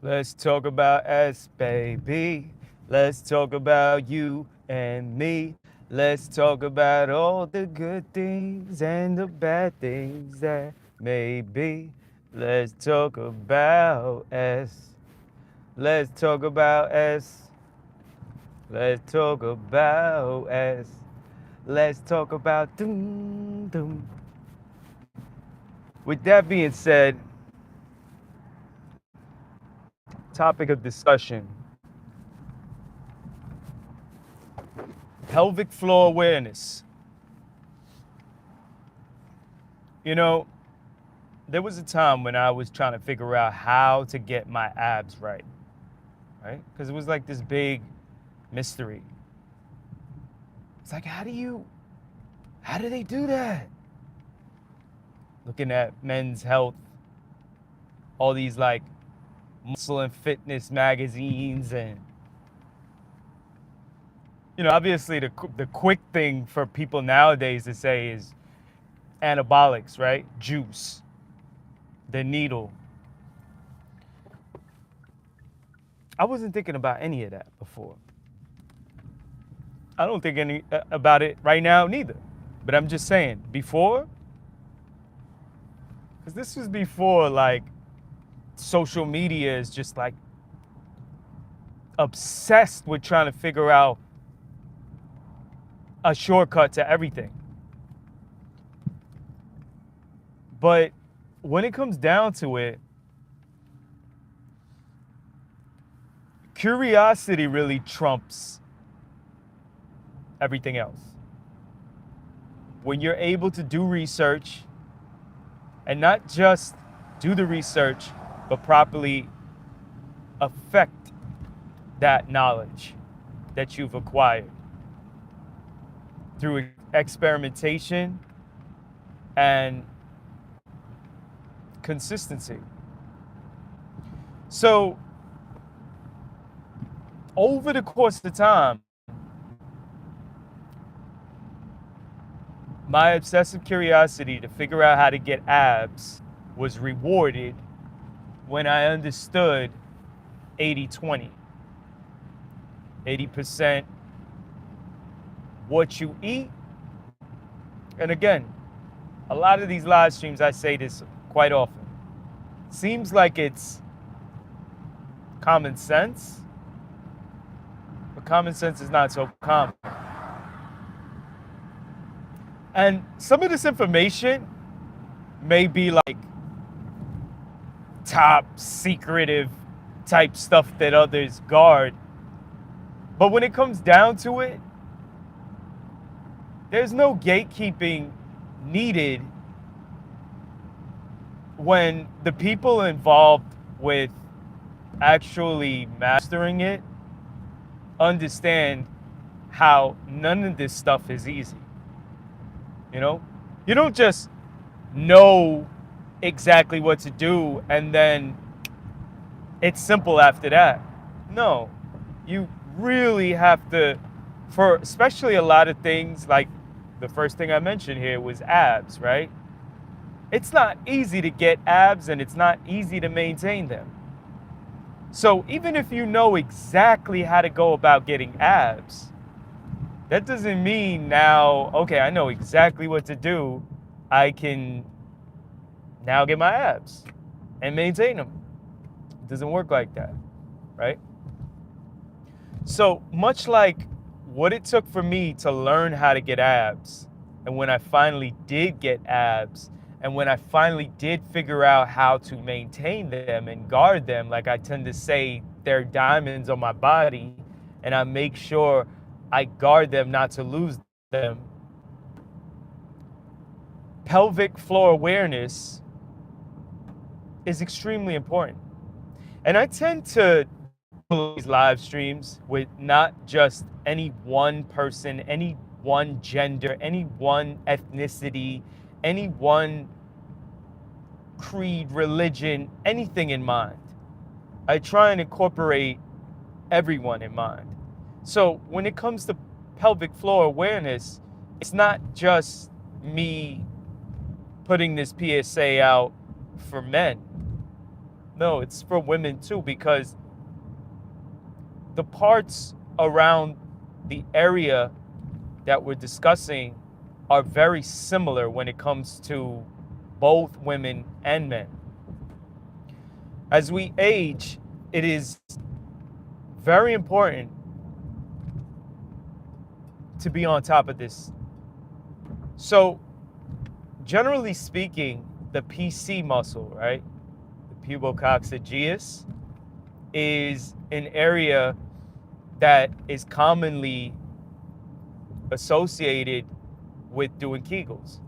Let's talk about us, baby. Let's talk about you and me. Let's talk about all the good things and the bad things that may be. Let's talk about us. Let's talk about us. Let's talk about us. Let's talk about doom doom. With that being said, topic of discussion: pelvic floor awareness. You know, there was a time when I was trying to figure out how to get my abs right? Because it was like this big mystery. It's like, how do they do that? Looking at Men's Health, all these like muscle and fitness magazines, and obviously the quick thing for people nowadays to say is anabolics, right? Juice, the needle. I wasn't thinking about any of that before. I don't think any about it right now neither. But I'm just saying, before, because this was before like social media is just like obsessed with trying to figure out a shortcut to everything. But when it comes down to it, curiosity really trumps everything else. When you're able to do research, and not just do the research, but properly affect that knowledge that you've acquired through experimentation and consistency. So over the course of time, my obsessive curiosity to figure out how to get abs was rewarded when I understood 80-20. 80% what you eat. And again, a lot of these live streams, I say this quite often. Seems like it's common sense, but common sense is not so common. And some of this information may be like top secretive type stuff that others guard. But when it comes down to it, there's no gatekeeping needed when the people involved with actually mastering it understand how none of this stuff is easy. You don't just know exactly what to do and then it's simple after that. No, you really have to, for especially a lot of things, like the first thing I mentioned here was abs, right? It's not easy to get abs and it's not easy to maintain them. So even if you know exactly how to go about getting abs, that doesn't mean now, okay, I know exactly what to do. I can now get my abs and maintain them. It doesn't work like that, right? So much like what it took for me to learn how to get abs, and when I finally did get abs, and when I finally did figure out how to maintain them and guard them, like I tend to say, they're diamonds on my body, and I make sure I guard them not to lose them. Pelvic floor awareness is extremely important. And I tend to do these live streams with not just any one person, any one gender, any one ethnicity, any one creed, religion, anything in mind. I try and incorporate everyone in mind. So when it comes to pelvic floor awareness, it's not just me putting this PSA out for men. No, it's for women too, because the parts around the area that we're discussing are very similar when it comes to both women and men. As we age, it is very important to be on top of this. So, generally speaking, the PC muscle, right, the pubococcygeus, is an area that is commonly associated with doing Kegels.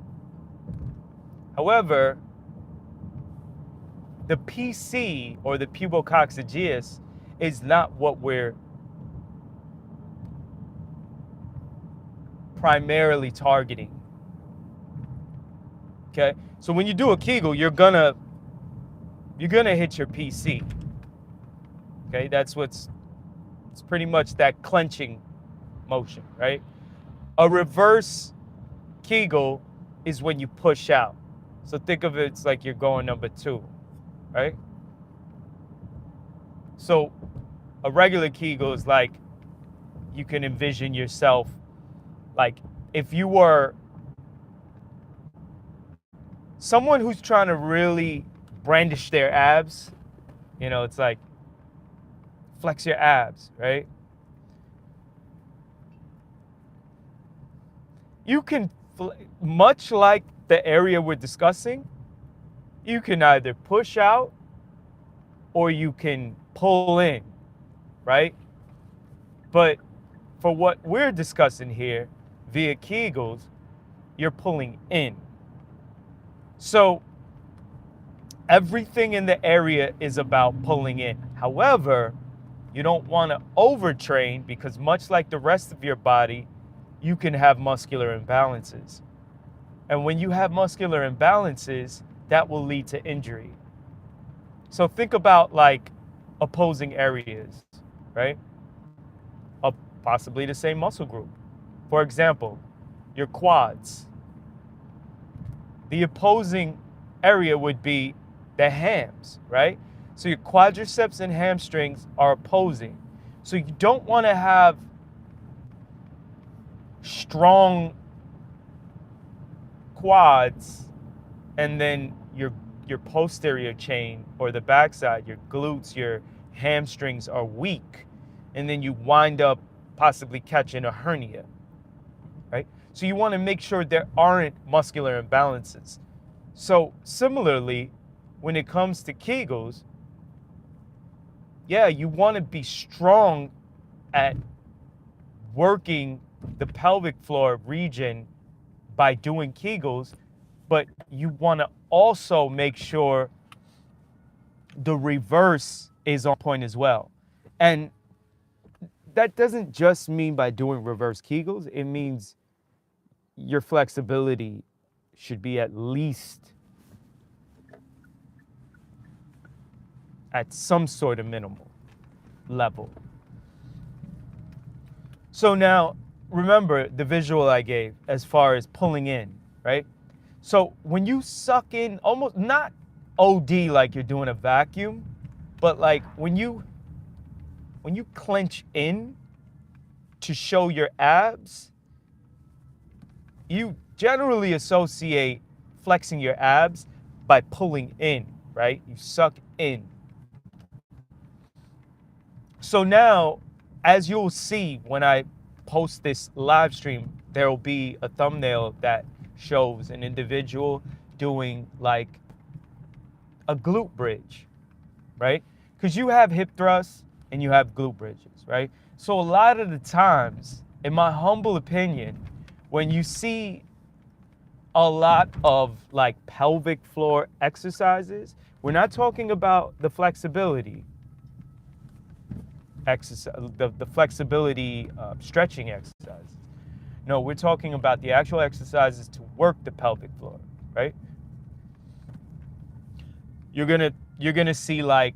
However, the PC, or the pubococcygeus, is not what we're primarily targeting. Okay, so when you do a Kegel, you're gonna hit your PC. Okay, it's pretty much that clenching motion, right? A reverse Kegel is when you push out. So think of it, it's like you're going number 2, right? So a regular Kegel is like, you can envision yourself like if you were someone who's trying to really brandish their abs, it's like flex your abs, right? You can, much like the area we're discussing, you can either push out or you can pull in, right? But for what we're discussing here, via Kegels, you're pulling in. So everything in the area is about pulling in. However, you don't want to overtrain, because much like the rest of your body, you can have muscular imbalances. And when you have muscular imbalances, that will lead to injury. So think about like opposing areas, right? Of possibly the same muscle group. For example, your quads. The opposing area would be the hams, right? So your quadriceps and hamstrings are opposing. So you don't want to have strong quads and then your posterior chain or the backside, your glutes, your hamstrings are weak, and then you wind up possibly catching a hernia, right? So you want to make sure there aren't muscular imbalances. So similarly, when it comes to Kegels, yeah, you want to be strong at working the pelvic floor region by doing Kegels, but you want to also make sure the reverse is on point as well. And that doesn't just mean by doing reverse Kegels, it means your flexibility should be at least at some sort of minimal level. So now, remember the visual I gave as far as pulling in, right? So when you suck in, almost not OD like you're doing a vacuum, but like when you clench in to show your abs, you generally associate flexing your abs by pulling in, right? You suck in. So now, as you'll see when I post this live stream, there will be a thumbnail that shows an individual doing like a glute bridge, right? Because you have hip thrusts and you have glute bridges, right? So a lot of the times, in my humble opinion, when you see a lot of like pelvic floor exercises, we're not talking about the flexibility exercise, the flexibility stretching exercises. No, we're talking about the actual exercises to work the pelvic floor, right? You're gonna see like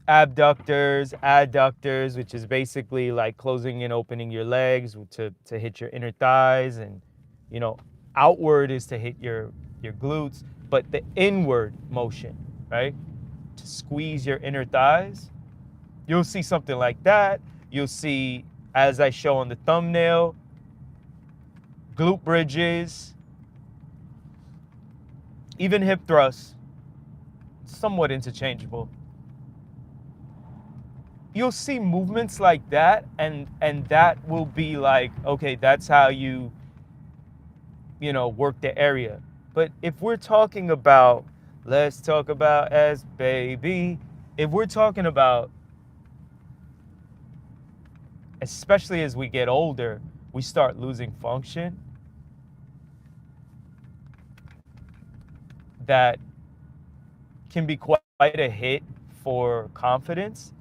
abductors, adductors, which is basically like closing and opening your legs to hit your inner thighs, and outward is to hit your glutes, but the inward motion, right? to squeeze your inner thighs, you'll see something like that. You'll see, as I show on the thumbnail, glute bridges, even hip thrusts, somewhat interchangeable. You'll see movements like that, and that will be like, okay, that's how you work the area. But if we're talking about, let's talk about as baby, if we're talking about, especially as we get older, we start losing function, that can be quite a hit for confidence.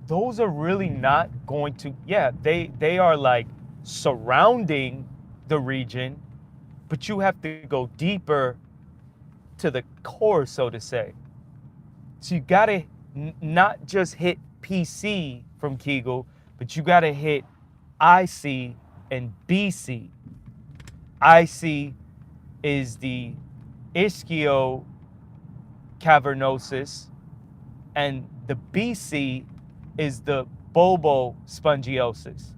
Those are really not going to, they are like surrounding the region, but you have to go deeper to the core, so to say. So you gotta not just hit PC from Kegel, but you gotta hit IC and BC. IC is the ischiocavernosus, and the BC is the bulbospongiosis.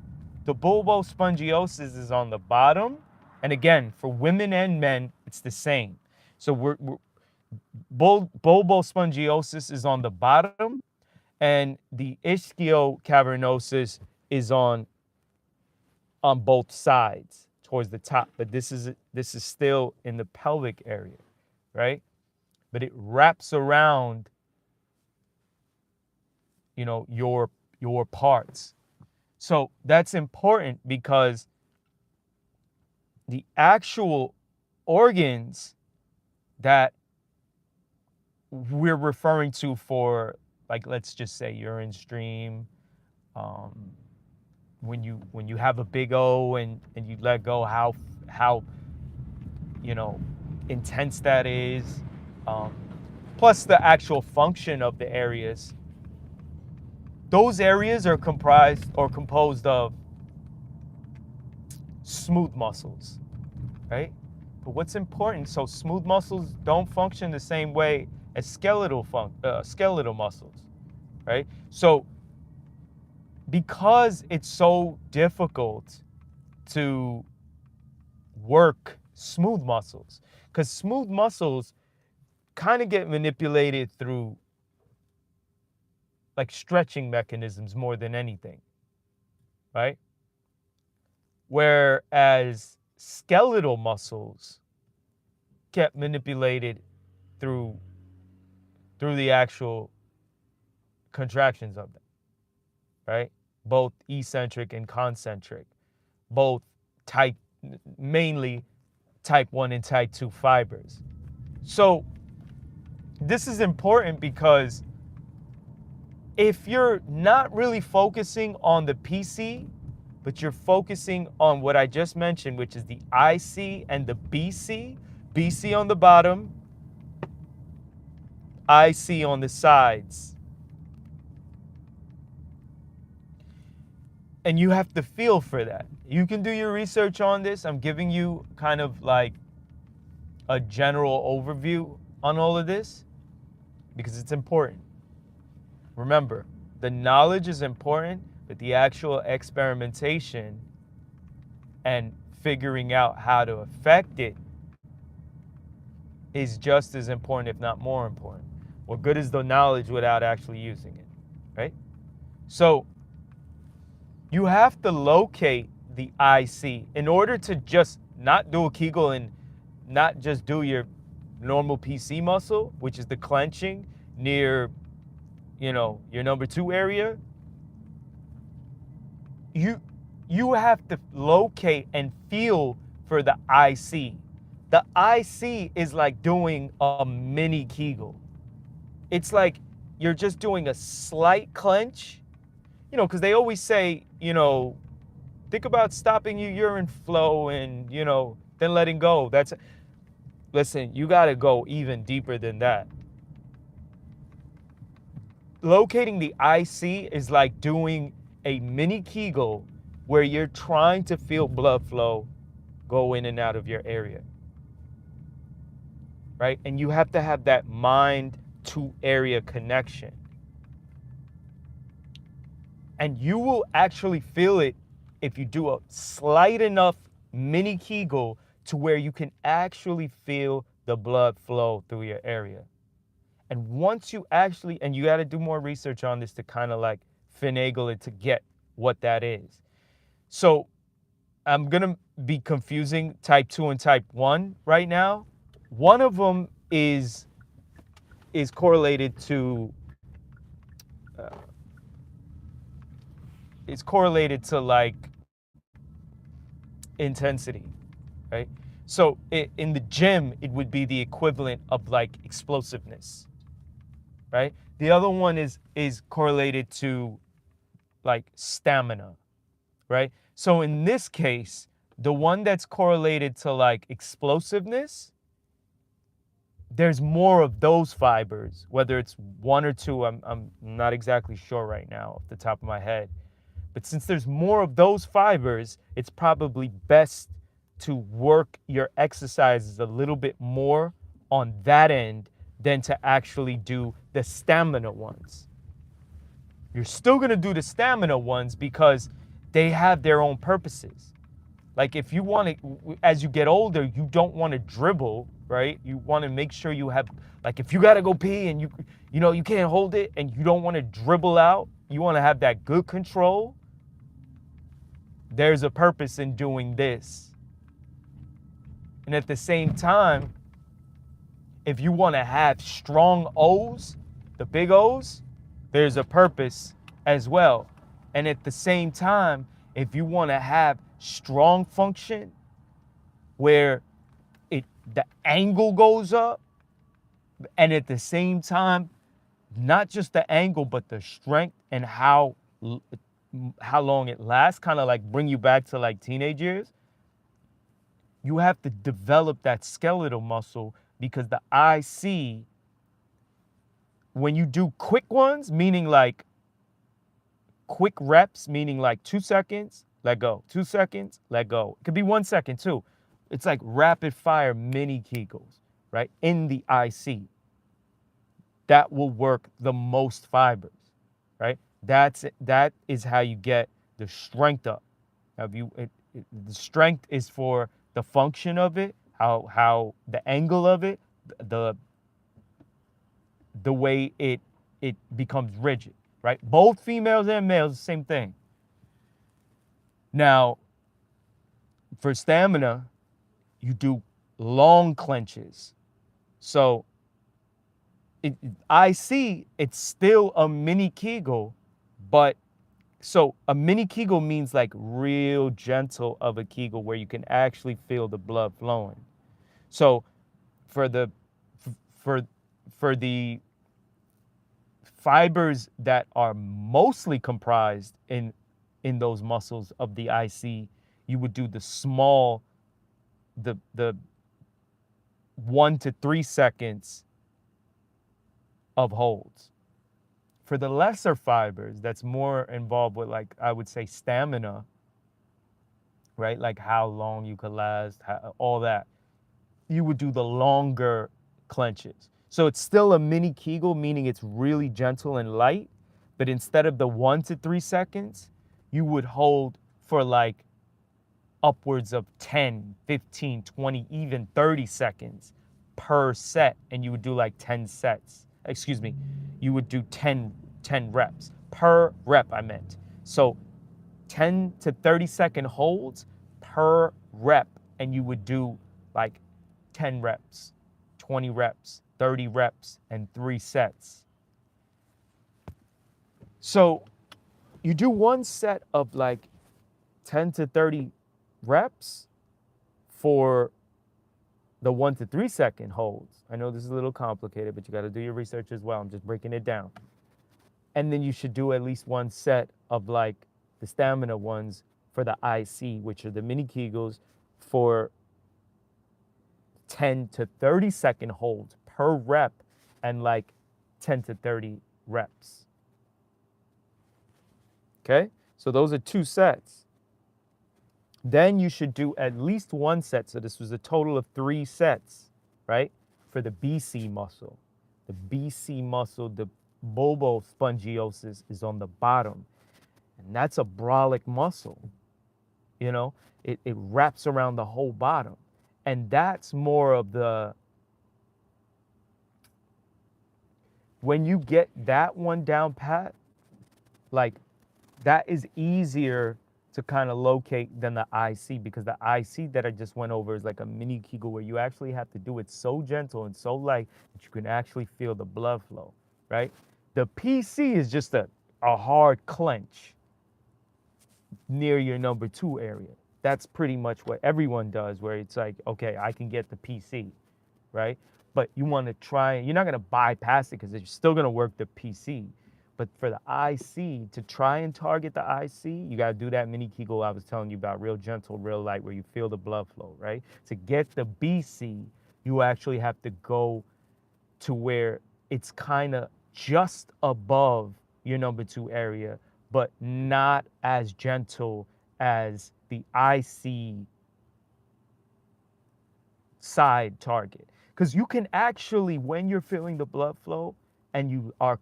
The bulbospongiosis is on the bottom, and again, for women and men, it's the same. So bulbospongiosis is on the bottom, and the ischiocavernosus is on both sides towards the top. But this is still in the pelvic area, right? But it wraps around, your parts. So that's important, because the actual organs that we're referring to for, like, let's just say urine stream, when you have a big O and you let go, how intense that is, plus the actual function of the areas. Those areas are composed of smooth muscles, right? But what's important, so smooth muscles don't function the same way as skeletal muscles, right? So because it's so difficult to work smooth muscles, because smooth muscles kind of get manipulated through like stretching mechanisms more than anything, right? Whereas skeletal muscles get manipulated through the actual contractions of them, right? Both eccentric and concentric, both mainly type 1 and type 2 fibers. So this is important, because if you're not really focusing on the PC, but you're focusing on what I just mentioned, which is the IC and the BC, BC on the bottom, IC on the sides, and you have to feel for that. You can do your research on this. I'm giving you kind of like a general overview on all of this because it's important. Remember, the knowledge is important, but the actual experimentation and figuring out how to affect it is just as important, if not more important. What good is the knowledge without actually using it, right? So you have to locate the IC in order to just not do a Kegel and not just do your normal PC muscle, which is the clenching near, your number 2 area. You have to locate and feel for the IC. The IC is like doing a mini Kegel. It's like you're just doing a slight clench, because they always say, think about stopping your urine flow and, then letting go. Listen, you got to go even deeper than that. Locating the IC is like doing a mini Kegel where you're trying to feel blood flow go in and out of your area. right? And you have to have that mind to area connection. And you will actually feel it if you do a slight enough mini Kegel to where you can actually feel the blood flow through your area. And once you actually, and you got to do more research on this to kind of like finagle it to get what that is. So I'm going to be confusing type 2 and type 1 right now. One of them is correlated to like intensity, right? So in the gym, it would be the equivalent of like explosiveness, right? The other one is correlated to like stamina, right? So in this case, the one that's correlated to like explosiveness, there's more of those fibers, whether it's one or two, I'm not exactly sure right now off the top of my head. But since there's more of those fibers, it's probably best to work your exercises a little bit more on that end than to actually do the stamina ones. You're still gonna do the stamina ones because they have their own purposes. Like if you want to, as you get older, you don't want to dribble, right? You want to make sure you have, like if you got to go pee and you can't hold it and you don't want to dribble out, you want to have that good control. There's a purpose in doing this. And at the same time, if you want to have strong O's, the big O's, there's a purpose as well. And at the same time, if you want to have strong function where the angle goes up, and at the same time, not just the angle, but the strength and how long it lasts, kind of like bring you back to like teenage years, you have to develop that skeletal muscle because the IC, when you do quick ones, meaning like quick reps, meaning like 2 seconds, let go, 2 seconds, let go. It could be 1 second too. It's like rapid fire mini Kegels, right? In the IC. That will work the most fibers, right? That is how you get the strength up. Now, the strength is for the function of it, how the angle of it, the way it becomes rigid, right? Both females and males, the same thing. Now, for stamina, you do long clenches. So I see it's still a mini Kegel, but so a mini Kegel means like real gentle of a Kegel where you can actually feel the blood flowing. So for the fibers that are mostly comprised in those muscles of the IC, you would do the small, the 1 to 3 seconds of holds. For the lesser fibers, that's more involved with, like, I would say stamina, right? Like how long you could last, all that. You would do the longer clenches. So it's still a mini Kegel, meaning it's really gentle and light, but instead of the 1 to 3 seconds, you would hold for like upwards of 10, 15, 20, even 30 seconds per set, and you would do like 10 sets. Excuse me, you would do 10 reps per rep, I meant. So 10 to 30 second holds per rep, and you would do like 10 reps, 20 reps, 30 reps, and 3 sets. So you do one set of like 10 to 30 reps for the 1 to 3 second holds. I know this is a little complicated, but you got to do your research as well. I'm just breaking it down. And then you should do at least one set of like the stamina ones for the IC, which are the mini Kegels, for 10 to 30 second holds per rep and like 10 to 30 reps. Okay? So those are 2 sets. Then you should do at least 1 set. So this was a total of 3 sets, right? for the BC muscle. The BC muscle, the bulbospongiosis, is on the bottom. And that's a brolic muscle. You know, it wraps around the whole bottom. And that's more of the, when you get that one down pat, like that is easier to kind of locate than the IC, because the IC that I just went over is like a mini Kegel where you actually have to do it so gentle and so light that you can actually feel the blood flow, right? The PC is just a hard clench near your number 2 area. That's pretty much what everyone does, where it's like, okay, I can get the PC, right? But you want to try, you're not going to bypass it because you're still going to work the PC. But for the IC, to try and target the IC, you got to do that mini Kegel I was telling you about, real gentle, real light, where you feel the blood flow, right? To get the BC, you actually have to go to where it's kind of just above your number 2 area, but not as gentle as the IC side target. Because you can actually, when you're feeling the blood flow and you are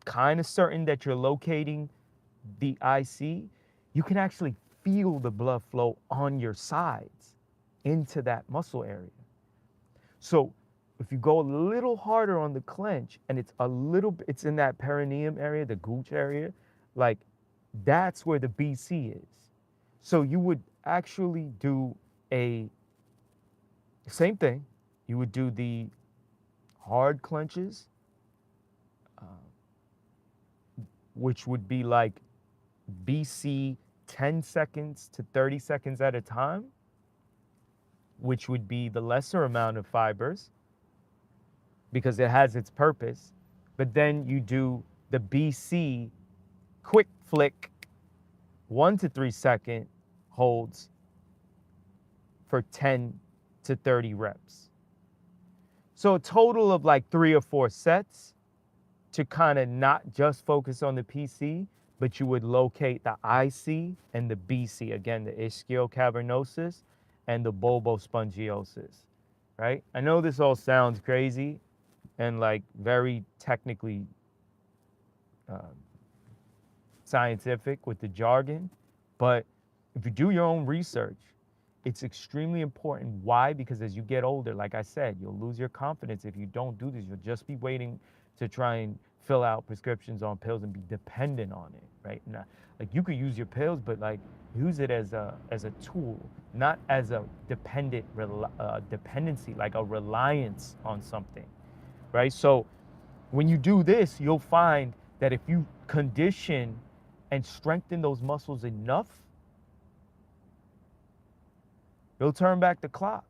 kind of certain that you're locating the IC, you can actually feel the blood flow on your sides into that muscle area. So if you go a little harder on the clench and it's a little, it's in that perineum area, the gooch area, like that's where the BC is. So you would actually do a same thing. You would do the hard clenches, which would be like BC 10 seconds to 30 seconds at a time, which would be the lesser amount of fibers because it has its purpose. But then you do the BC quick flick 1 to 3 second holds for 10 to 30 reps. So a total of like 3 or 4 sets to kind of not just focus on the PC, but you would locate the IC and the BC, again, the ischiocavernosus and the bulbospongiosis, right? I know this all sounds crazy and like very technically scientific with the jargon, but if you do your own research, it's extremely important. Why? Because as you get older, like I said, you'll lose your confidence if you don't do this. You'll just be waiting to try and fill out prescriptions on pills and be dependent on it, right? Now, like you could use your pills, but like use it as a tool, not as a dependency, like a reliance on something, right? So when you do this, you'll find that if you condition and strengthen those muscles enough, you'll turn back the clock.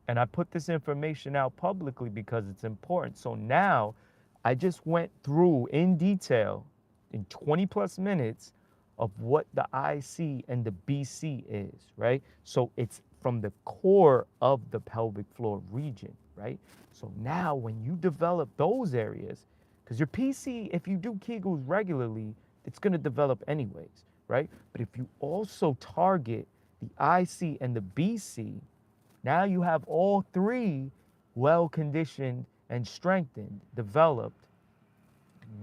And I put this information out publicly because it's important. So now I just went through in detail in 20 plus minutes of what the IC and the BC is, right? So it's from the core of the pelvic floor region, right? So now when you develop those areas, because your PC, if you do Kegels regularly, it's gonna develop anyways, right? But if you also target the IC and the BC, now you have all 3 well conditioned and strengthened, developed.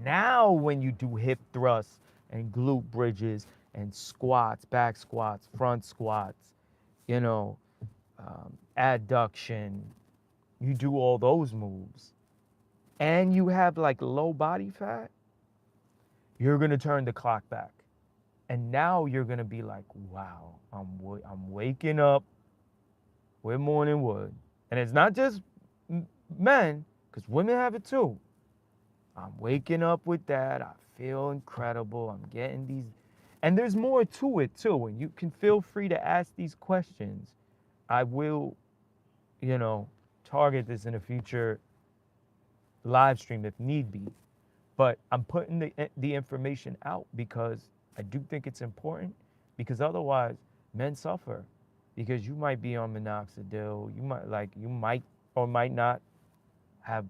Now when you do hip thrusts and glute bridges and squats, back squats, front squats, you know, adduction, you do all those moves, and you have like low body fat, you're gonna turn the clock back. And now you're gonna be like, wow, I'm waking up with morning wood. And it's not just men, because women have it too. I'm waking up with that. I feel incredible. I'm getting these. And there's more to it too. And you can feel free to ask these questions. I will, you know, target this in a future live stream if need be. But I'm putting the information out because I do think it's important, because otherwise men suffer, because you might be on minoxidil, you might or might not have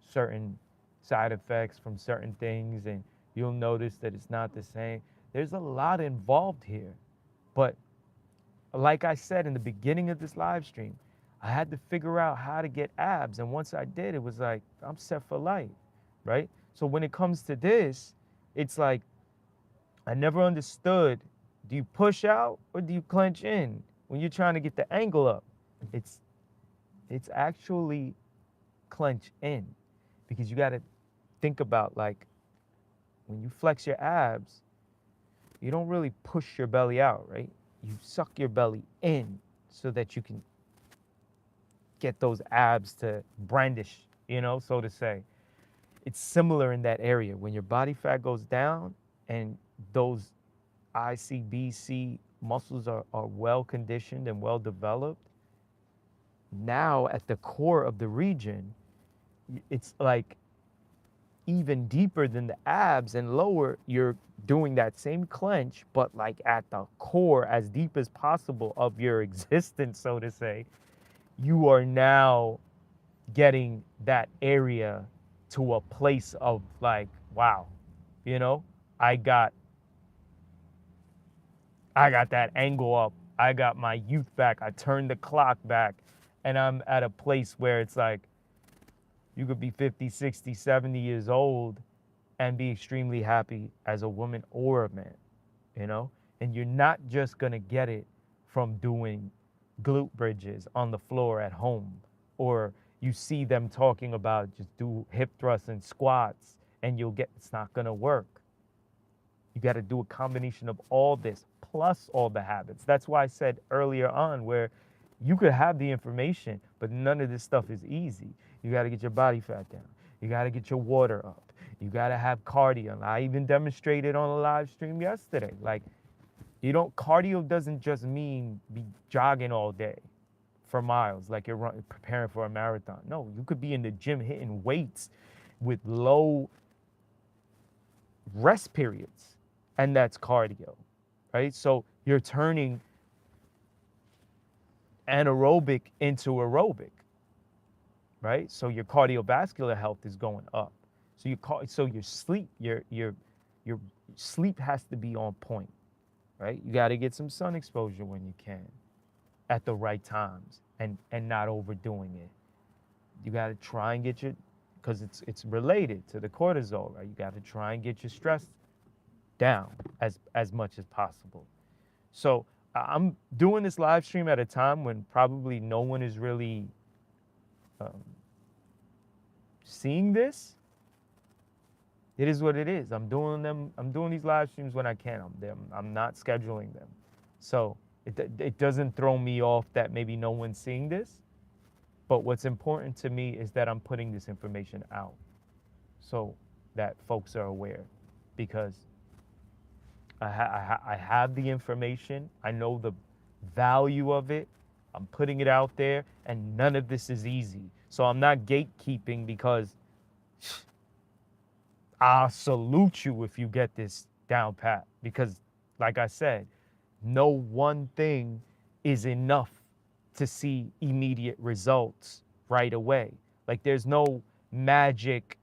certain side effects from certain things, and you'll notice that it's not the same. There's a lot involved here. But like I said in the beginning of this live stream, I had to figure out how to get abs. And once I did, it was like, I'm set for life, right? So when it comes to this, it's like, I never understood, do you push out or do you clench in when you're trying to get the angle up? It's it's actually clench in, because you got to think about, like, when you flex your abs, you don't really push your belly out, right? You suck your belly in so that you can get those abs to brandish, so to say. It's similar in that area. When your body fat goes down and those ICBC muscles are well conditioned and well developed, now at the core of the region, it's like even deeper than the abs and lower. You're doing that same clench, but like at the core, as deep as possible of your existence, so to say. You are now getting that area to a place of like, wow, you know, I got that angle up. I got my youth back. I turned the clock back, and I'm at a place where it's like, you could be 50, 60, 70 years old and be extremely happy as a woman or a man, And you're not just gonna get it from doing glute bridges on the floor at home, or you see them talking about just do hip thrusts and squats and it's not gonna work. You got to do a combination of all this plus all the habits. That's why I said earlier on, where you could have the information, but none of this stuff is easy. You got to get your body fat down. You got to get your water up. You got to have cardio. I even demonstrated on a live stream yesterday. Like, cardio doesn't just mean be jogging all day for miles, like you're preparing for a marathon. No, you could be in the gym hitting weights with low rest periods, and that's cardio, right? So you're turning anaerobic into aerobic, right? So your cardiovascular health is going up. So your sleep, your sleep has to be on point, right? You got to get some sun exposure when you can, at the right times, and not overdoing it. You got to try and get because it's related to the cortisol, right? You got to try and get your stress down as much as possible. So I'm doing this live stream at a time when probably no one is really seeing this. It is what it is. I'm doing these live streams when I can. I'm not scheduling them. So it doesn't throw me off that maybe no one's seeing this. But what's important to me is that I'm putting this information out so that folks are aware, because I have the information. I know the value of it. I'm putting it out there, and none of this is easy. So I'm not gatekeeping, because I'll salute you if you get this down pat. Because, like I said, no one thing is enough to see immediate results right away. Like, there's no magic,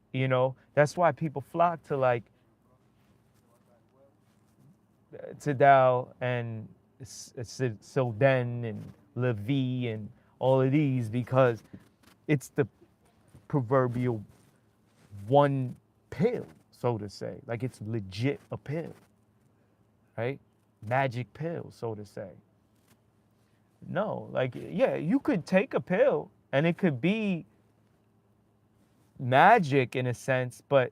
That's why people flock to like Tidal and Silden and Levi and all of these, because it's the proverbial one pill, so to say. Like, it's legit a pill, right? Magic pill, so to say. No, like, yeah, you could take a pill and it could be magic in a sense, but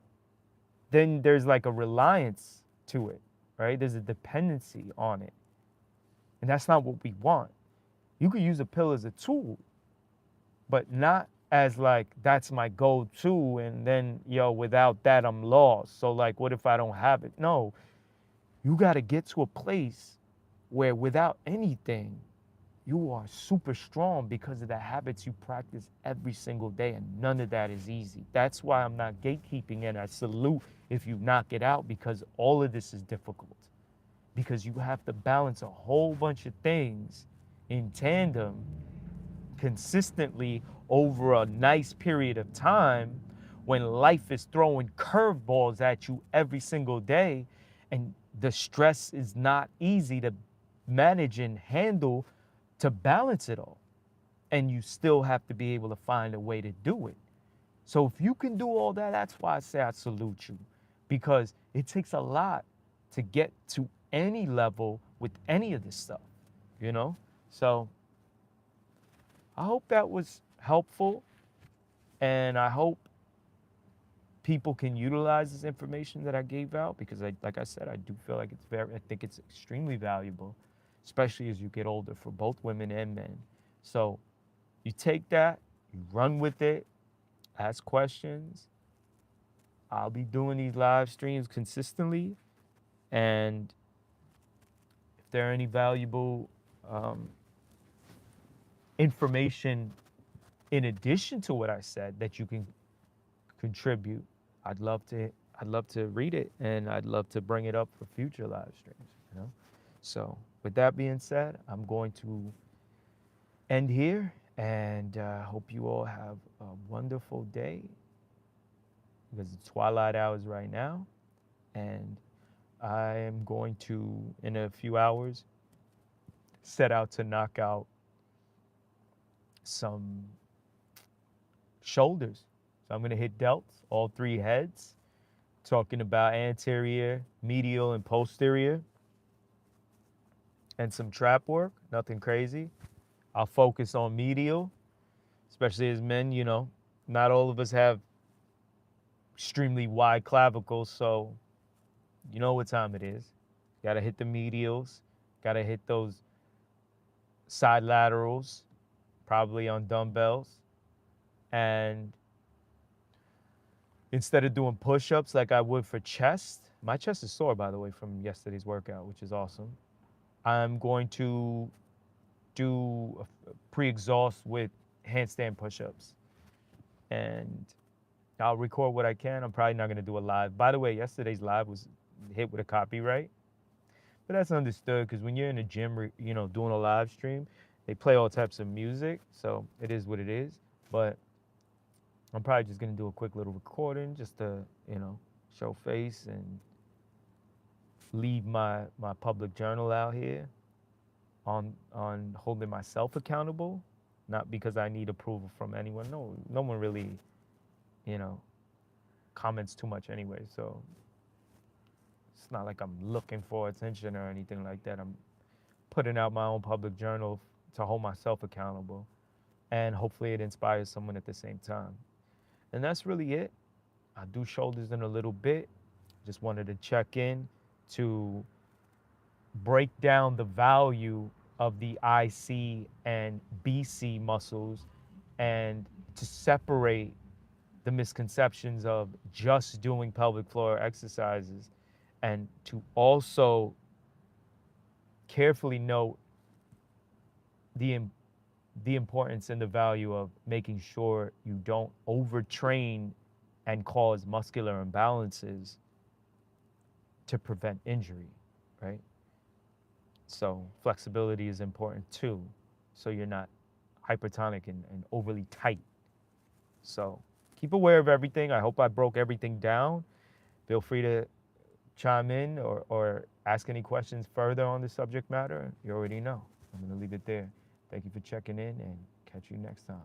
then there's like a reliance to it, right? There's a dependency on it. And that's not what we want. You could use a pill as a tool, but not as like, that's my go-to, and then, without that, I'm lost. So like, what if I don't have it? No, you got to get to a place where without anything, you are super strong because of the habits you practice every single day, and none of that is easy. That's why I'm not gatekeeping, and I salute if you knock it out, because all of this is difficult. Because you have to balance a whole bunch of things in tandem consistently over a nice period of time, when life is throwing curveballs at you every single day, and the stress is not easy to manage and handle, to balance it all. and you still have to be able to find a way to do it. So if you can do all that, that's why I say I salute you, because it takes a lot to get to any level with any of this stuff, you know? So I hope that was helpful, and I hope people can utilize this information that I gave out, because like I said, I do feel like I think it's extremely valuable, especially as you get older, for both women and men. So you take that, you run with it, ask questions. I'll be doing these live streams consistently, and if there are any valuable um, information in addition to what I said that you can contribute, I'd love to read it, and I'd love to bring it up for future live streams, you know? So with that being said, I'm going to end here, and hope you all have a wonderful day, because it's twilight hours right now, and I am going to, in a few hours, set out to knock out some shoulders. So I'm going to hit delts, all three heads, talking about anterior, medial, and posterior, and some trap work, nothing crazy. I'll focus on medial, especially as men, you know, not all of us have extremely wide clavicles, so you know what time it is. Got to hit the medials, got to hit those side laterals, probably on dumbbells. And instead of doing push-ups like I would for chest, my chest is sore, by the way, from yesterday's workout, which is awesome. I'm going to do a pre-exhaust with handstand push-ups, and I'll record what I can. I'm probably not going to do a live. By the way, yesterday's live was hit with a copyright, but that's understood, because when you're in a gym, you know, doing a live stream, they play all types of music, so it is what it is. But I'm probably just gonna do a quick little recording just to, you know, show face and leave my public journal out here on holding myself accountable, not because I need approval from anyone. No one really, you know, comments too much anyway, so it's not like I'm looking for attention or anything like that. I'm putting out my own public journal to hold myself accountable, and hopefully it inspires someone at the same time. And that's really it. I'll do shoulders in a little bit. Just wanted to check in to break down the value of the IC and BC muscles, and to separate the misconceptions of just doing pelvic floor exercises, and to also carefully note the importance and the value of making sure you don't overtrain and cause muscular imbalances to prevent injury, right? So flexibility is important too, so you're not hypertonic and overly tight. So keep aware of everything. I hope I broke everything down. Feel free to chime in or ask any questions further on the subject matter. You already know. I'm going to leave it there. Thank you for checking in, and catch you next time.